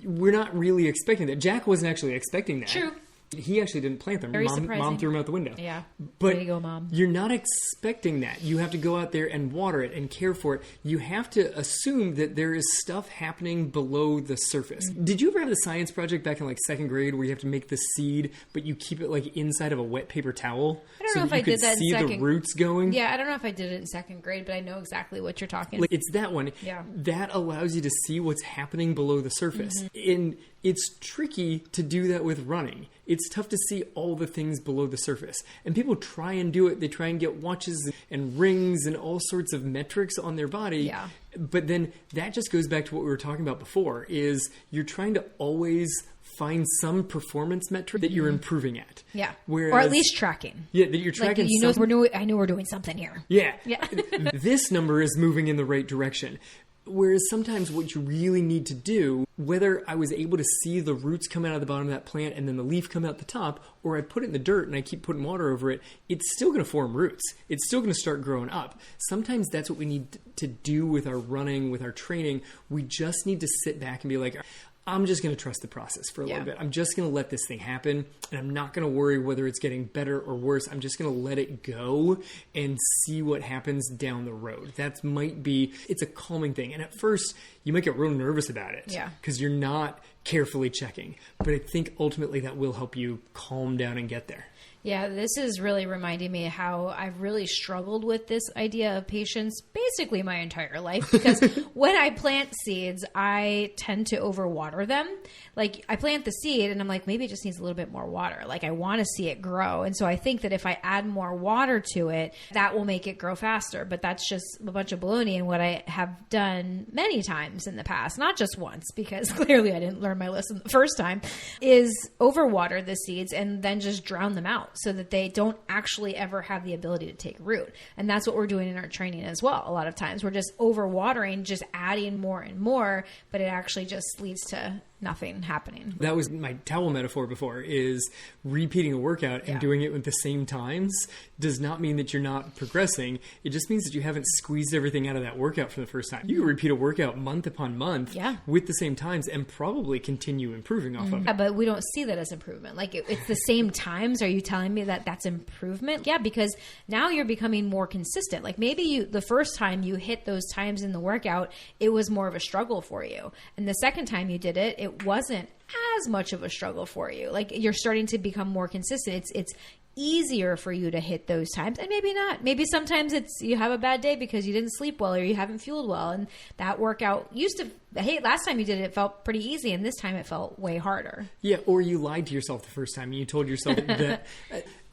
we're not really expecting that. Jack wasn't actually expecting that. True. He actually didn't plant them. Very Mom surprising. threw them out the window. Yeah. But way to go, Mom. You're not expecting that. You have to go out there and water it and care for it. You have to assume that there is stuff happening below the surface. Mm-hmm. Did you ever have the science project back in like second grade where you have to make the seed, but you keep it like inside of a wet paper towel? I don't know if I did that in second. See the roots going? Yeah, I don't know if I did it in second grade, but I know exactly what you're talking about. Like, it's that one. Yeah. That allows you to see what's happening below the surface. Mm-hmm. And it's tricky to do that with running. It's tough to see all the things below the surface. And people try and do it. They try and get watches and rings and all sorts of metrics on their body. Yeah. But then that just goes back to what we were talking about before, is you're trying to always find some performance metric that you're improving at. Yeah. Whereas, or at least tracking. Yeah, that you're tracking. Like, I know we're doing something here. Yeah. Yeah. This number is moving in the right direction. Whereas sometimes what you really need to do, whether I was able to see the roots come out of the bottom of that plant and then the leaf come out the top, or I put it in the dirt and I keep putting water over it, it's still going to form roots. It's still going to start growing up. Sometimes that's what we need to do with our running, with our training. We just need to sit back and be like, I'm just going to trust the process for a little bit. I'm just going to let this thing happen, and I'm not going to worry whether it's getting better or worse. I'm just going to let it go and see what happens down the road. That might be, it's a calming thing. And at first, you might get real nervous about it because you're not carefully checking. But I think ultimately that will help you calm down and get there. Yeah, this is really reminding me how I've really struggled with this idea of patience basically my entire life, because when I plant seeds, I tend to overwater them. Like, I plant the seed and I'm like, maybe it just needs a little bit more water. Like, I want to see it grow. And so I think that if I add more water to it, that will make it grow faster. But that's just a bunch of baloney. And what I have done many times in the past, not just once, because clearly I didn't learn my lesson the first time, is overwater the seeds and then just drown them out, so that they don't actually ever have the ability to take root. And that's what we're doing in our training as well. A lot of times we're just overwatering, just adding more and more, but it actually just leads to nothing happening. That was my towel metaphor before, is repeating a workout and doing it with the same times does not mean that you're not progressing. It just means that you haven't squeezed everything out of that workout for the first time. You can repeat a workout month upon month with the same times and probably continue improving off of it. Yeah, but we don't see that as improvement. Like, it's the same times. Are you telling me that that's improvement? Yeah, because now you're becoming more consistent. Like, maybe the first time you hit those times in the workout, it was more of a struggle for you. And the second time you did it, it wasn't as much of a struggle for you. Like, you're starting to become more consistent. It's easier for you to hit those times, and maybe not. Maybe sometimes it's you have a bad day because you didn't sleep well or you haven't fueled well, and that workout used to, hey, last time you did it, it felt pretty easy, and this time it felt way harder. Yeah, or you lied to yourself the first time and you told yourself that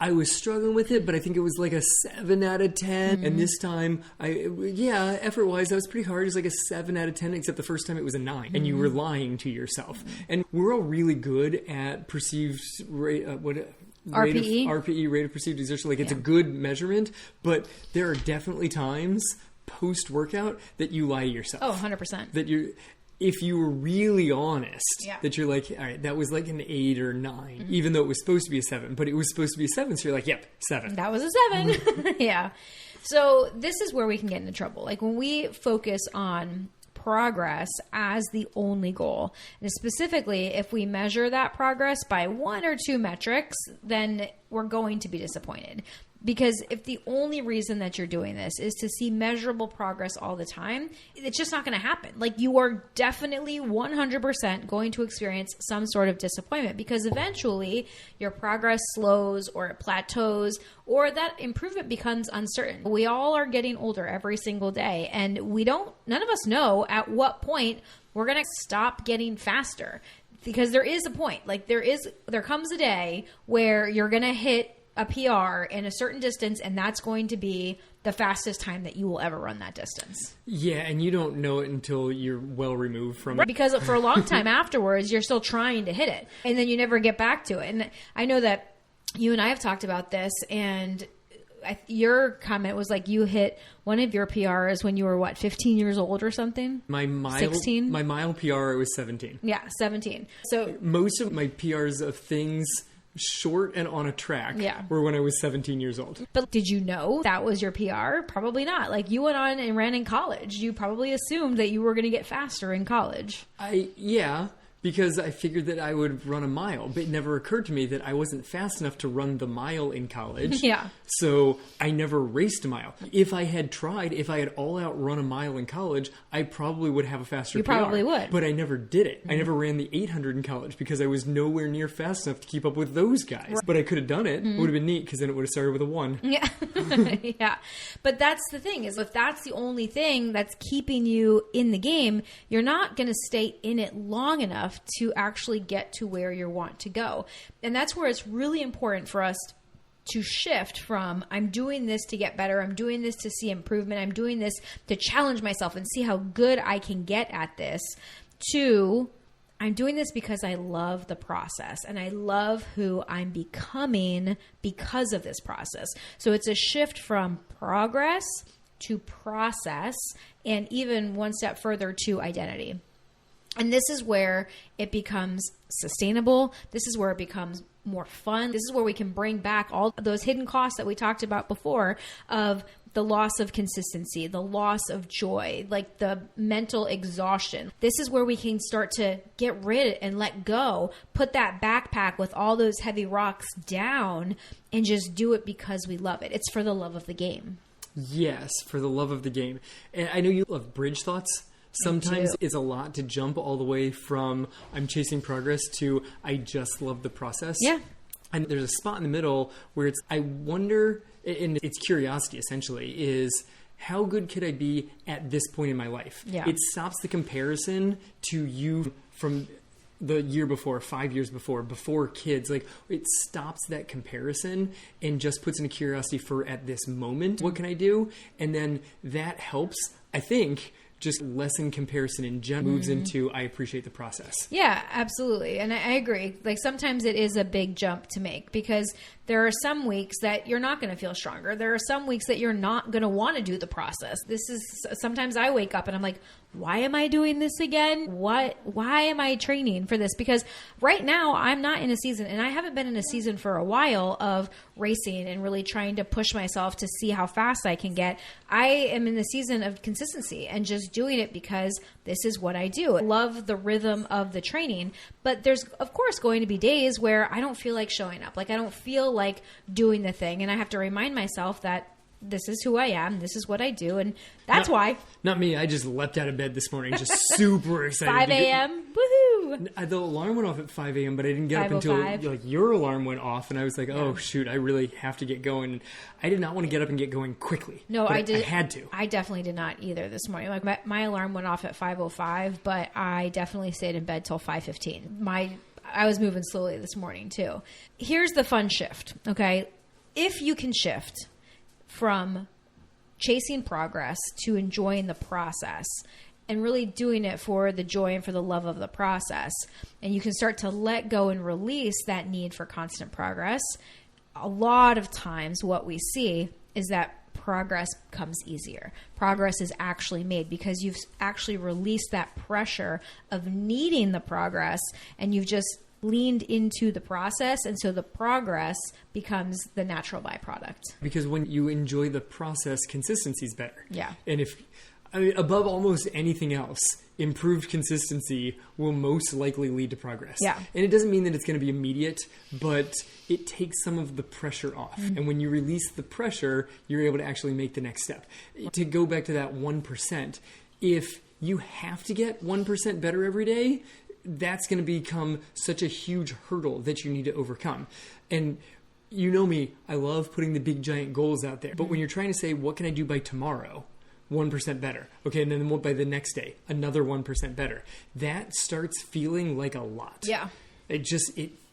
I was struggling with it, but I think it was like a 7 out of 10. Mm-hmm. And this time, effort-wise, that was pretty hard. It was like a 7 out of 10, except the first time it was a 9. Mm-hmm. And you were lying to yourself. Mm-hmm. And we're all really good at perceived RPE, rate of perceived exertion. Like, it's a good measurement, but there are definitely times post-workout that you lie to yourself. Oh, 100%. That if you were really honest, that you're like, all right, that was like an 8 or 9, even though it was supposed to be a 7, but it was supposed to be a 7. So you're like, yep, 7. That was a 7. Yeah. So this is where we can get into trouble. Like, when we focus on progress as the only goal, and specifically if we measure that progress by 1 or 2 metrics, then we're going to be disappointed. Because if the only reason that you're doing this is to see measurable progress all the time, it's just not going to happen. Like, you are definitely 100% going to experience some sort of disappointment, because eventually your progress slows or it plateaus, or that improvement becomes uncertain. We all are getting older every single day, and none of us know at what point we're going to stop getting faster. Because there is a point, like there comes a day where you're going to hit a PR in a certain distance, and that's going to be the fastest time that you will ever run that distance. Yeah, and you don't know it until you're well removed from it. Because for a long time afterwards, you're still trying to hit it, and then you never get back to it. And I know that you and I have talked about this, and your comment was like you hit one of your PRs when you were, 15 years old or something? 16? My mile PR was 17. Yeah, 17. So most of my PRs of things short and on a track were when I was 17 years old. But did you know that was your PR? Probably not. Like, you went on and ran in college. You probably assumed that you were going to get faster in college. Yeah, because I figured that I would run a mile, but it never occurred to me that I wasn't fast enough to run the mile in college. Yeah. So I never raced a mile. If I had tried, if I had all out run a mile in college, I probably would have a faster PR. You probably would. But I never did it. I never ran the 800 in college because I was nowhere near fast enough to keep up with those guys. Right. But I could have done it. It would have been neat because then it would have started with a 1. Yeah. Yeah. But that's the thing, is if that's the only thing that's keeping you in the game, you're not going to stay in it long enough to actually get to where you want to go. And that's where it's really important for us to shift from, I'm doing this to get better, I'm doing this to see improvement, I'm doing this to challenge myself and see how good I can get at this, to, I'm doing this because I love the process and I love who I'm becoming because of this process. So it's a shift from progress to process, and even one step further to identity. And this is where it becomes sustainable. This is where it becomes more fun. This is where we can bring back all those hidden costs that we talked about before, of the loss of consistency, the loss of joy, like the mental exhaustion. This is where we can start to get rid and let go, put that backpack with all those heavy rocks down, and just do it because we love it. It's for the love of the game. Yes, for the love of the game. And I know you love bridge thoughts. Sometimes it's a lot to jump all the way from I'm chasing progress to I just love the process. Yeah. And there's a spot in the middle where it's, I wonder, and it's curiosity essentially, is how good could I be at this point in my life? Yeah. It stops the comparison to you from the year before, 5 years before kids. Like, it stops that comparison and just puts in a curiosity for at this moment, what can I do? And then that helps, I think, just lessen comparison and moves into I appreciate the process. Yeah, absolutely. And I agree. Like, sometimes it is a big jump to make, because there are some weeks that you're not going to feel stronger. There are some weeks that you're not going to want to do the process. Sometimes I wake up and I'm like, why am I doing this again? Why am I training for this? Because right now I'm not in a season, and I haven't been in a season for a while, of racing and really trying to push myself to see how fast I can get. I am in the season of consistency and just doing it because this is what I do. I love the rhythm of the training, but there's of course going to be days where I don't feel like showing up. Like, I don't feel like doing the thing, and I have to remind myself that this is who I am. This is what I do. And that's why. Not me. I just leapt out of bed this morning, just super excited. 5 a.m. Woohoo! The alarm went off at 5 a.m., but I didn't get up until like your alarm went off. And I was like, oh, shoot, I really have to get going. And I did not want to get up and get going quickly. No, I did. I had to. I definitely did not either this morning. Like, my alarm went off at 5:05, but I definitely stayed in bed till 5:15. I was moving slowly this morning too. Here's the fun shift, okay? If you can shift from chasing progress to enjoying the process and really doing it for the joy and for the love of the process, and you can start to let go and release that need for constant progress, a lot of times what we see is that progress comes easier. Progress is actually made because you've actually released that pressure of needing the progress, and you've just leaned into the process, and so the progress becomes the natural byproduct. Because when you enjoy the process, consistency is better. Yeah. And above almost anything else, improved consistency will most likely lead to progress. Yeah. And it doesn't mean that it's going to be immediate, but it takes some of the pressure off. Mm-hmm. And when you release the pressure, you're able to actually make the next step. To go back to that 1%, if you have to get 1% better every day, that's going to become such a huge hurdle that you need to overcome. And you know me, I love putting the big giant goals out there. But when you're trying to say, what can I do by tomorrow? 1% better. Okay, and then by the next day, another 1% better. That starts feeling like a lot. Yeah. It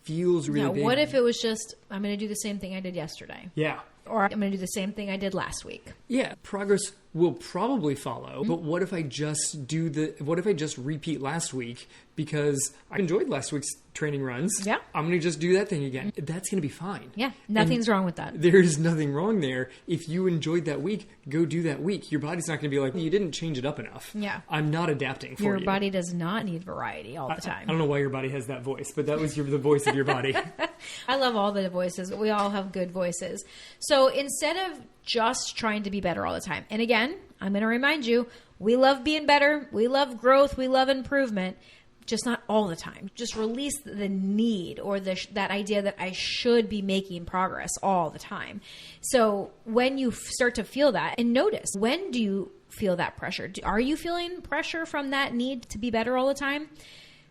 feels really big. What if it was just, I'm going to do the same thing I did yesterday? Yeah. Or I'm going to do the same thing I did last week. Yeah, progress will probably follow. Mm-hmm. But what if I just repeat last week because I enjoyed last week's training runs? Yeah. I'm going to just do that thing again. Mm-hmm. That's going to be fine. Yeah, nothing's wrong with that. There's nothing wrong there. If you enjoyed that week, go do that week. Your body's not going to be like, you didn't change it up enough. Yeah. I'm not adapting for you. Your body does not need variety all the time. I don't know why your body has that voice, but that was the voice of your body. I love all the voices. We all have good voices. So instead of just trying to be better all the time, and again, I'm going to remind you, we love being better. We love growth. We love improvement. just not all the time. Just release the need or that idea that I should be making progress all the time. So when you start to feel that, and notice, when do you feel that pressure? Are you feeling pressure from that need to be better all the time?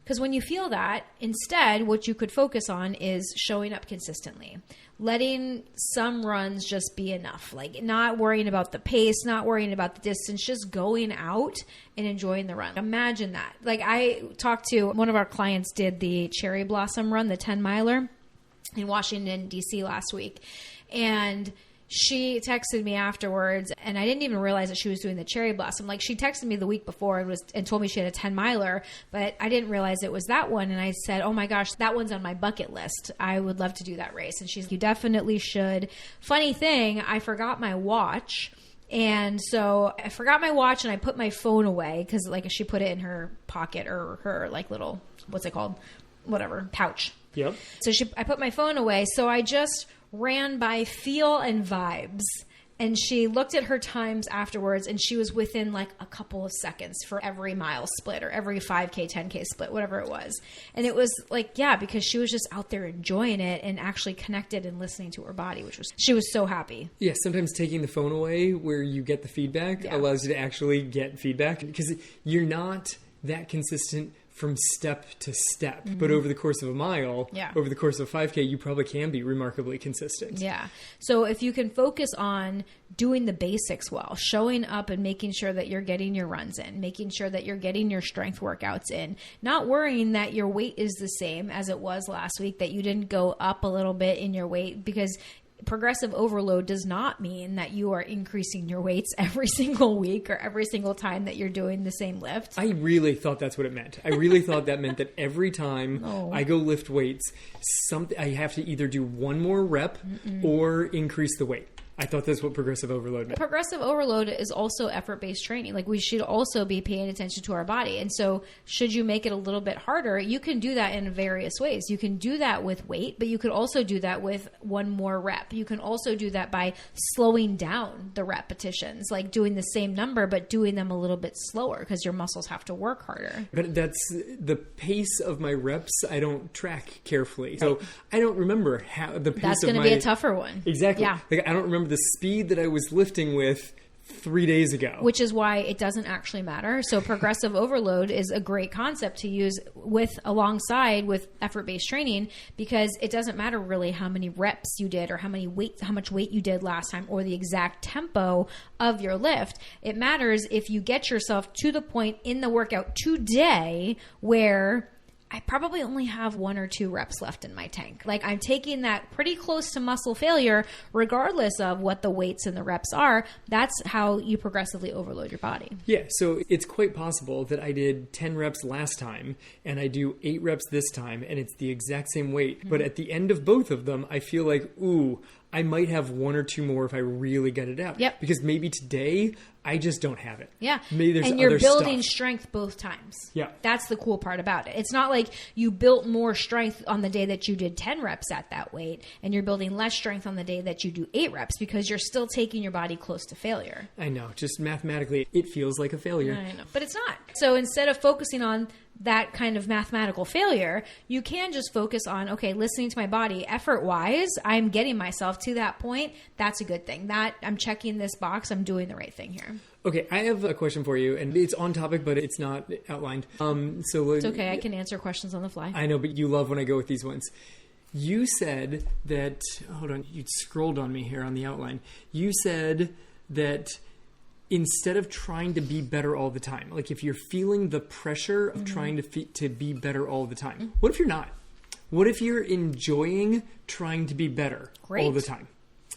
Because when you feel that, instead, what you could focus on is showing up consistently, letting some runs just be enough, like not worrying about the pace, not worrying about the distance, just going out and enjoying the run. Imagine that. Like I talked to one of our clients did the Cherry Blossom Run, the 10 miler in Washington, D.C. last week. And she texted me afterwards, and I didn't even realize that she was doing the Cherry Blossom. Like, she texted me the week before and told me she had a 10 miler, but I didn't realize it was that one. And I said, oh my gosh, that one's on my bucket list. I would love to do that race. And she's like, you definitely should. Funny thing, I forgot my watch. And so I forgot my watch, and I put my phone away because, like, she put it in her pocket or her, like, little, what's it called? Whatever, pouch. Yep. So I put my phone away. So I just ran by feel and vibes. And she looked at her times afterwards, and she was within like a couple of seconds for every mile split or every 5K, 10K split, whatever it was. And it was like, yeah, because she was just out there enjoying it and actually connected and listening to her body, she was so happy. Yeah, sometimes taking the phone away where you get the feedback allows you to actually get feedback, because you're not that consistent from step to step. Mm-hmm. But over the course of a mile, over the course of 5K, you probably can be remarkably consistent. Yeah. So if you can focus on doing the basics well, showing up and making sure that you're getting your runs in, making sure that you're getting your strength workouts in, not worrying that your weight is the same as it was last week, that you didn't go up a little bit in your weight, because progressive overload does not mean that you are increasing your weights every single week or every single time that you're doing the same lift. I really thought that's what it meant. I really thought that meant that every time I go lift weights, I have to either do one more rep or increase the weight. I thought that's what progressive overload meant. Progressive overload is also effort-based training. Like, we should also be paying attention to our body. And so should you make it a little bit harder, you can do that in various ways. You can do that with weight, but you could also do that with one more rep. You can also do that by slowing down the repetitions, like doing the same number, but doing them a little bit slower because your muscles have to work harder. But that's the pace of my reps. I don't track carefully. So I don't remember how the pace That's of going to be a tougher one. Exactly. Yeah. Like, I don't remember the speed that I was lifting with 3 days ago. Which is why it doesn't actually matter. So progressive overload is a great concept to use alongside with effort-based training, because it doesn't matter really how many reps you did or how much weight you did last time or the exact tempo of your lift. It matters if you get yourself to the point in the workout today where I probably only have 1 or 2 reps left in my tank. Like, I'm taking that pretty close to muscle failure, regardless of what the weights and the reps are. That's how you progressively overload your body. Yeah, so it's quite possible that I did 10 reps last time and I do 8 reps this time, and it's the exact same weight. Mm-hmm. But at the end of both of them, I feel like, ooh, I might have 1 or 2 more if I really get it out. Yep. Because maybe today I just don't have it. Yeah. Maybe there's and you're other building stuff. Strength both times. Yeah. That's the cool part about it. It's not like you built more strength on the day that you did 10 reps at that weight, and you're building less strength on the day that you do 8 reps, because you're still taking your body close to failure. I know. Just mathematically, it feels like a failure. I know. But it's not. So instead of focusing on that kind of mathematical failure, you can just focus on, okay, listening to my body, effort-wise, I'm getting myself to that point. That's a good thing. That I'm checking this box. I'm doing the right thing here. Okay, I have a question for you, and it's on topic, but it's not outlined. So it's okay. I can answer questions on the fly. I know, but you love when I go with these ones. You said that, hold on, you scrolled on me here on the outline. You said that instead of trying to be better all the time, like if you're feeling the pressure of trying to be better all the time, what if you're not? What if you're enjoying trying to be better all the time?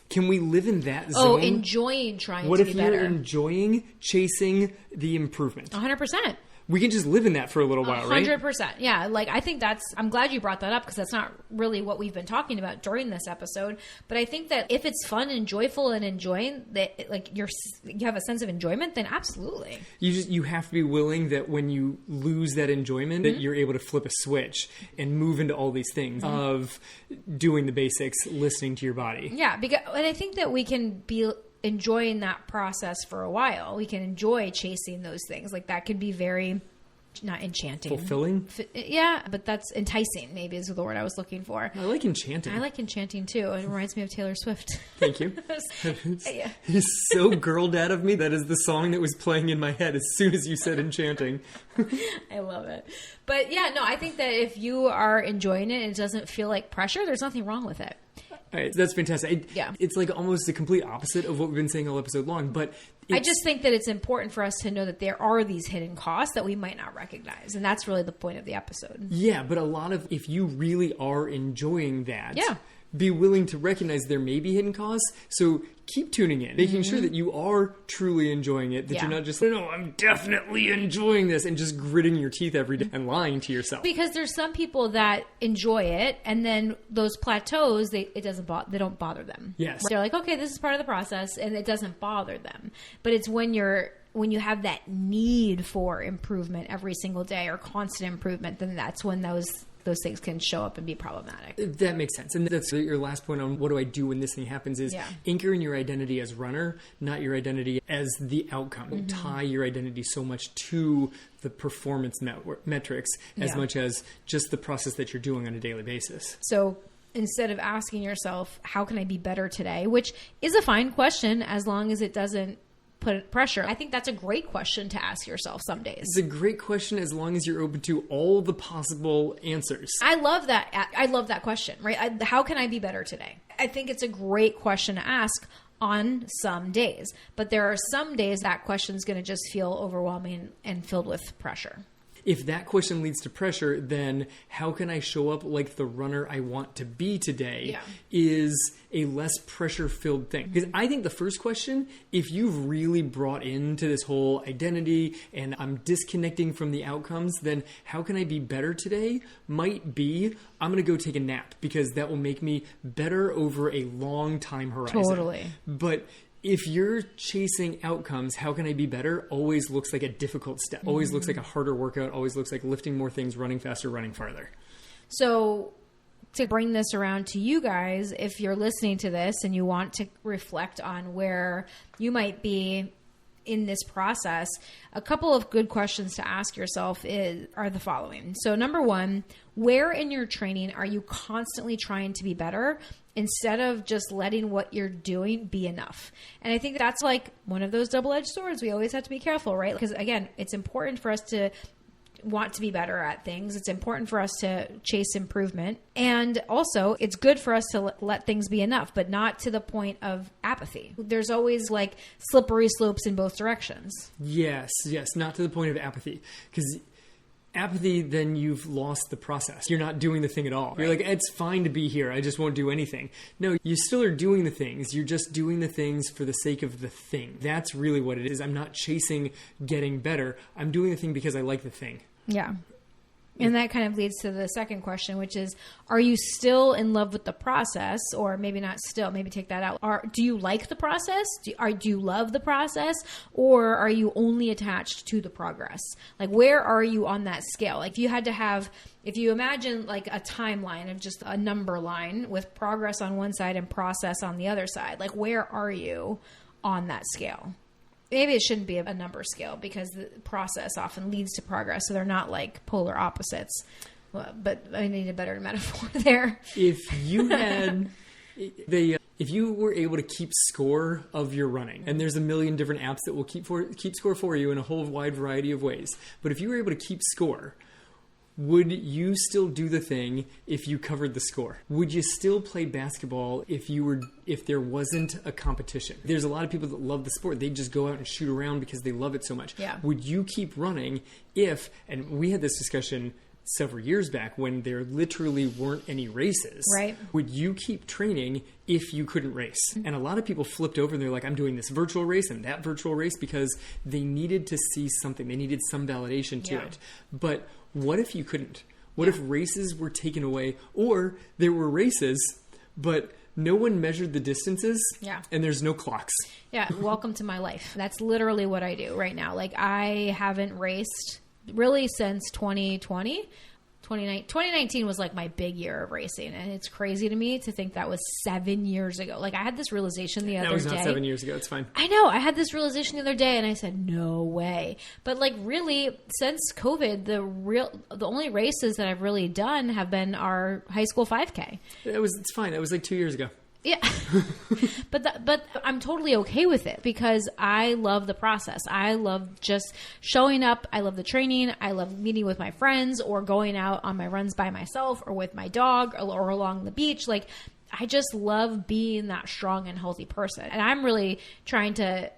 Can we live in that zone? Oh, enjoying trying to be better. What if you're enjoying chasing the improvement? 100%. We can just live in that for a little while, 100%, right? 100%. Yeah. Like, I think I'm glad you brought that up, because that's not really what we've been talking about during this episode. But I think that if it's fun and joyful and enjoying that, like you have a sense of enjoyment, then absolutely. You have to be willing that when you lose that enjoyment, that you're able to flip a switch and move into all these things of doing the basics, listening to your body. Yeah. And I think that we can be enjoying that process for a while. We can enjoy chasing those things. Like, that could be very not enchanting. Fulfilling? Yeah, but that's enticing, maybe is the word I was looking for. I like enchanting. I like enchanting too. It reminds me of Taylor Swift. Thank you. It is so girl dad of me. That is the song that was playing in my head as soon as you said enchanting. I love it. But yeah, no, I think that if you are enjoying it and it doesn't feel like pressure, there's nothing wrong with it. All right, that's fantastic. Yeah. It's like almost the complete opposite of what we've been saying all episode long, but I just think that it's important for us to know that there are these hidden costs that we might not recognize. And that's really the point of the episode. Yeah, but if you really are enjoying that, yeah, be willing to recognize there may be hidden costs. So keep tuning in, making sure that you are truly enjoying it, that you're not just, no, I'm definitely enjoying this, and just gritting your teeth every day and lying to yourself. Because there's some people that enjoy it, and then those plateaus, they don't bother them. Yes. They're like, okay, this is part of the process, and it doesn't bother them. But it's when you have that need for improvement every single day or constant improvement, then that's when those things can show up and be problematic. That makes sense. And that's your last point on what do I do when this thing happens is anchor in your identity as runner, not your identity as the outcome. Don't tie your identity so much to the performance metrics as much as just the process that you're doing on a daily basis. So instead of asking yourself, how can I be better today? Which is a fine question as long as it doesn't put pressure. I think that's a great question to ask yourself some days. It's a great question as long as you're open to all the possible answers. I love that. I love that question, right? How can I be better today? I think it's a great question to ask on some days. But there are some days that question is going to just feel overwhelming and filled with pressure. If that question leads to pressure, then how can I show up like the runner I want to be today is a less pressure-filled thing. Because I think the first question, if you've really brought into this whole identity and I'm disconnecting from the outcomes, then how can I be better today might be I'm going to go take a nap because that will make me better over a long time horizon. Totally. But if you're chasing outcomes, how can I be better? Always looks like a difficult step. Always looks like a harder workout. Always looks like lifting more things, running faster, running farther. So to bring this around to you guys, if you're listening to this and you want to reflect on where you might be in this process, a couple of good questions to ask yourself are the following. So number one, where in your training are you constantly trying to be better instead of just letting what you're doing be enough? And I think that's like one of those double-edged swords. We always have to be careful, right? Because again, it's important for us to want to be better at things. It's important for us to chase improvement. And also, it's good for us to let things be enough, but not to the point of apathy. There's always like slippery slopes in both directions. Yes, not to the point of apathy. Because apathy, then you've lost the process. You're not doing the thing at all. Right. You're like, it's fine to be here. I just won't do anything. No, you still are doing the things. You're just doing the things for the sake of the thing. That's really what it is. I'm not chasing getting better. I'm doing the thing because I like the thing. Yeah. And that kind of leads to the second question, which is, are you still in love with the process? Or maybe not still, maybe take that out. Do you like the process? Do you love the process? Or are you only attached to the progress? Like, where are you on that scale? Like, if you imagine like a timeline of just a number line with progress on one side and process on the other side, like, where are you on that scale? Maybe it shouldn't be a number scale because the process often leads to progress. So they're not like polar opposites. Well, but I need a better metaphor there. If you had if you were able to keep score of your running, and there's a million different apps that will keep score for you in a whole wide variety of ways. But if you were able to keep score, would you still do the thing if you covered the score? Would you still play basketball if there wasn't a competition? There's a lot of people that love the sport. They just go out and shoot around because they love it so much. Yeah. Would you keep running and we had this discussion several years back when there literally weren't any races. Right. Would you keep training if you couldn't race? And a lot of people flipped over and they're like, I'm doing this virtual race and that virtual race because they needed to see something. They needed some validation to it. But what if you couldn't? What if races were taken away, or there were races, but no one measured the distances and there's no clocks? Yeah. Welcome to my life. That's literally what I do right now. Like, I haven't raced really since 2020. 2019 was like my big year of racing, and it's crazy to me to think that was 7 years ago. Like I had this realization the other day. That was not 7 years ago. It's fine. I know. I had this realization the other day, and I said, no way. But like really, since COVID, the only races that I've really done have been our high school 5K. It's fine. It was like 2 years ago. Yeah. But I'm totally okay with it because I love the process. I love just showing up. I love the training. I love meeting with my friends or going out on my runs by myself or with my dog or along the beach. Like, I just love being that strong and healthy person. And I'm really trying to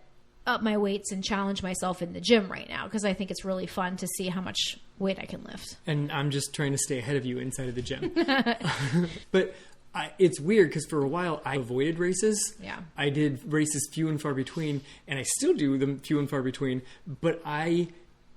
up my weights and challenge myself in the gym right now because I think it's really fun to see how much weight I can lift. And I'm just trying to stay ahead of you inside of the gym. But it's weird because for a while I avoided races. Yeah. I did races few and far between, and I still do them few and far between, but I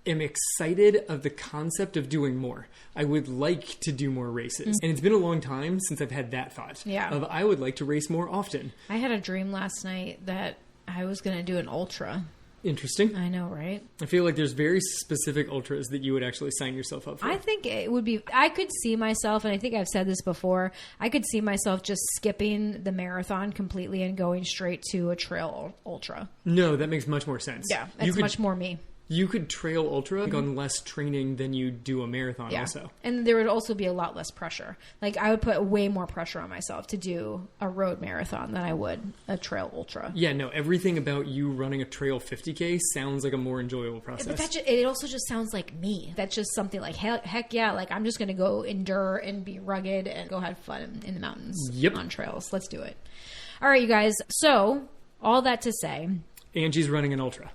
am excited of the concept of doing more. I would like to do more races. And it's been a long time since I've had that thought. Yeah. Of I would like to race more often. I had a dream last night that I was going to do an ultra. Interesting. I know, right? I feel like there's very specific ultras that you would actually sign yourself up for. I think it would be, I could see myself, and I think I've said this before, I could see myself just skipping the marathon completely and going straight to a trail ultra. No, that makes much more sense. Yeah, it's much more me. You could trail ultra on less training than you do a marathon also. And there would also be a lot less pressure. Like I would put way more pressure on myself to do a road marathon than I would a trail ultra. Yeah, no, everything about you running a trail 50K sounds like a more enjoyable process. But it also just sounds like me. That's just something like, heck yeah, like I'm just going to go endure and be rugged and go have fun in the mountains on trails. Let's do it. All right, you guys. So all that to say, Angie's running an ultra.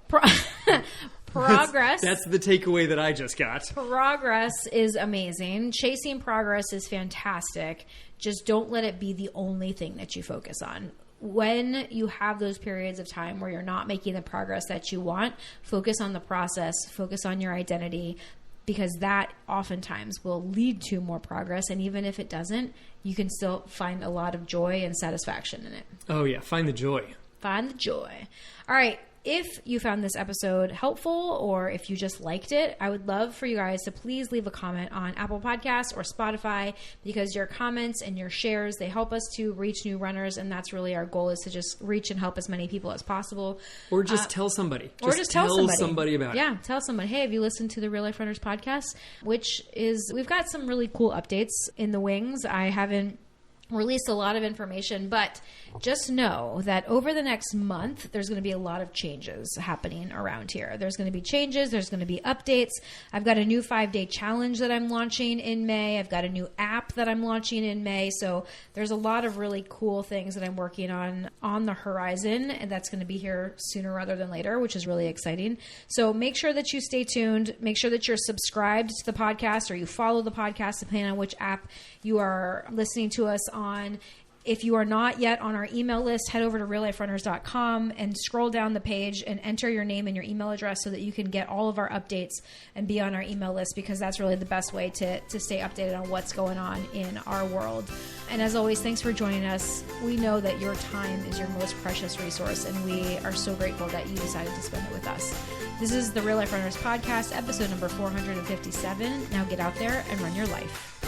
Progress. That's the takeaway that I just got. Progress is amazing. Chasing progress is fantastic. Just don't let it be the only thing that you focus on. When you have those periods of time where you're not making the progress that you want, focus on the process, focus on your identity, because that oftentimes will lead to more progress. And even if it doesn't, you can still find a lot of joy and satisfaction in it. Oh, yeah. Find the joy. Find the joy. All right. If you found this episode helpful or if you just liked it, I would love for you guys to please leave a comment on Apple Podcasts or Spotify because your comments and your shares, they help us to reach new runners. And that's really our goal, is to just reach and help as many people as possible. Or just tell somebody. Or just tell somebody about it. Yeah, tell somebody, hey, have you listened to the Real Life Runners podcast? Which is, we've got some really cool updates in the wings. I haven't released a lot of information, but just know that over the next month, there's going to be a lot of changes happening around here. There's going to be changes. There's going to be updates. I've got a new 5-day challenge that I'm launching in May. I've got a new app that I'm launching in May. So there's a lot of really cool things that I'm working on the horizon, and that's going to be here sooner rather than later, which is really exciting. So make sure that you stay tuned. Make sure that you're subscribed to the podcast or you follow the podcast, depending on which app you are listening to us on. If you are not yet on our email list, head over to realliferunners.com and scroll down the page and enter your name and your email address so that you can get all of our updates and be on our email list, because that's really the best way to stay updated on what's going on in our world. And as always, thanks for joining us. We know that your time is your most precious resource, and we are so grateful that you decided to spend it with us. This is the Real Life Runners podcast, episode number 457. Now get out there and run your life.